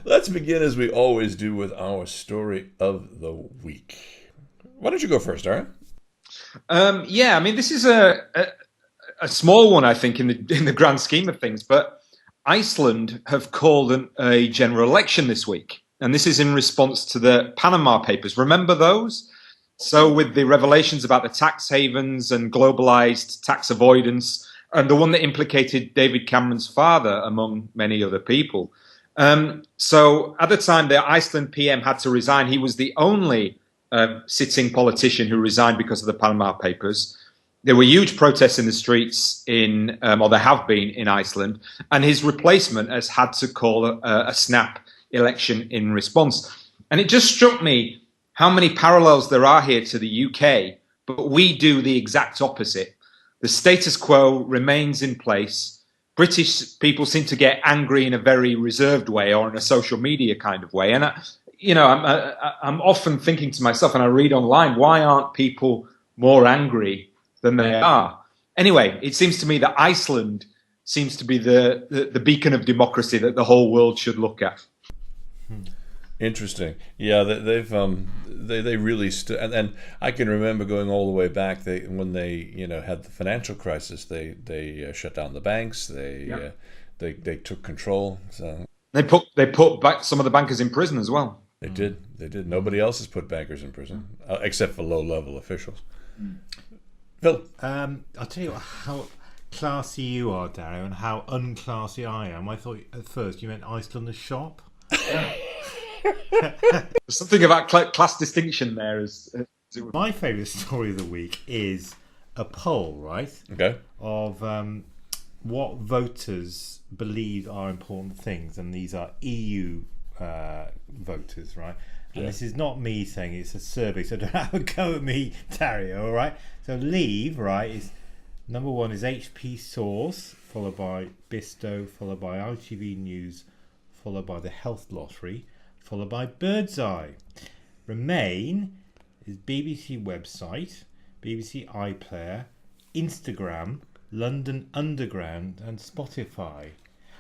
Let's begin as we always do with our story of the week. Why don't you go first, Aaron? Yeah, I mean, this is a small one, I think, in the grand scheme of things. But Iceland have called a general election this week, and this is in response to the Panama Papers. Remember those? So, with the revelations about the tax havens and globalized tax avoidance, and the one that implicated David Cameron's father, among many other people. So, at the time, the Iceland PM had to resign. He was the only sitting politician who resigned because of the Panama Papers. There were huge protests in the streets or there have been in Iceland, and his replacement has had to call a snap election in response. And it just struck me how many parallels there are here to the UK, but we do the exact opposite. The status quo remains in place. British people seem to get angry in a very reserved way or in a social media kind of way. And I'm often thinking to myself, and I read online, why aren't people more angry than they are? Anyway, it seems to me that Iceland seems to be the beacon of democracy that the whole world should look at. Interesting. Yeah, they really and I can remember going all the way back. When they had the financial crisis, they shut down the banks. They took control. So they put back some of the bankers in prison as well. They did. Nobody else has put bankers in prison except for low-level officials. Phil, I'll tell you how classy you are, Dario, and how unclassy I am. I thought at first you meant Iceland the shop. There's something about class distinction there. My favourite story of the week is a poll, right? Okay. Of what voters believe are important things, and these are EU voters, right? And this is not me saying it's a survey, so don't have a go at me, Dario, all right? So Leave, right, is number one is HP Source, followed by Bisto, followed by ITV News, followed by the Health Lottery, followed by Birdseye. Remain is BBC website, BBC iPlayer, Instagram, London Underground, and Spotify.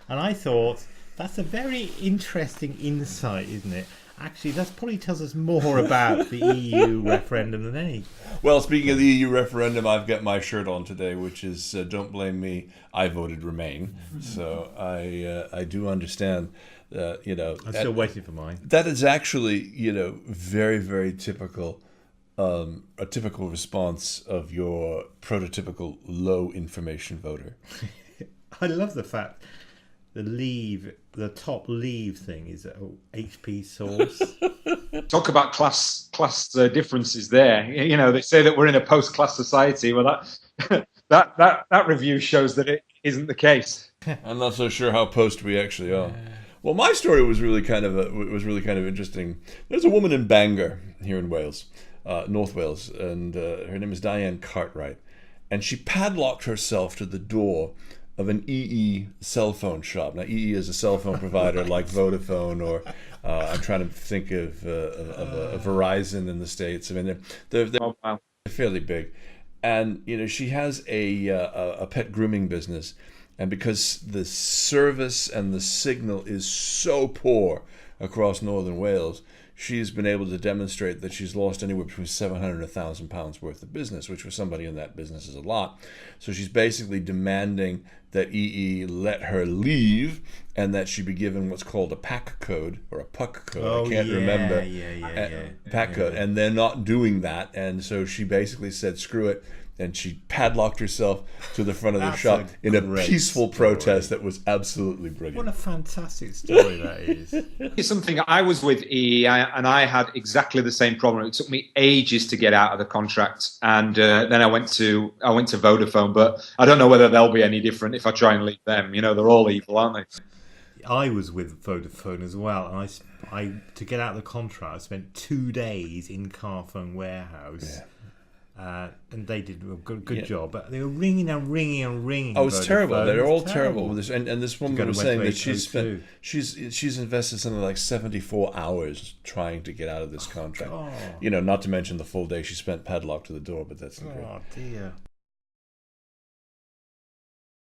And I thought that's a very interesting insight, isn't it? Actually, that probably tells us more about the EU referendum than any. Well, speaking of the EU referendum, I've got my shirt on today, which is "Don't blame me, I voted Remain." So I do understand. I'm still waiting for mine. That is actually very, very typical. A typical response of your prototypical low information voter. I love the fact the top Leave thing is HP Source. Talk about class differences there. They say that we're in a post-class society. Well, that review shows that it isn't the case. I'm not so sure how post we actually are. Well, my story was really kind of interesting. There's a woman in Bangor here in Wales, North Wales, and her name is Diane Cartwright, and she padlocked herself to the door of an EE cell phone shop. Now, EE is a cell phone provider like Vodafone, or I'm trying to think of a Verizon in the States. I mean, they're fairly big, and she has a pet grooming business. And because the service and the signal is so poor across northern Wales, she's been able to demonstrate that she's lost anywhere between £700 and £1,000 worth of business, which for somebody in that business is a lot. So she's basically demanding that EE let her leave and that she be given what's called a PAC code or a PUC code. I can't remember. PAC code. And they're not doing that. And so she basically said, screw it. And she padlocked herself to the front of the shop in a peaceful protest that was absolutely brilliant. What a fantastic story that is. It's something I was with EE, and I had exactly the same problem. It took me ages to get out of the contract, and then I went to Vodafone. But I don't know whether they'll be any different if I try and leave them. They're all evil, aren't they? I was with Vodafone as well, and I to get out of the contract, I spent 2 days in Carphone Warehouse. Yeah. And they did a good job, but they were ringing and ringing and ringing. Oh, it's terrible. They're all terrible. And this woman was saying that she's invested something like 74 hours trying to get out of this contract. Not to mention the full day she spent padlocked to the door. But that's oh dear.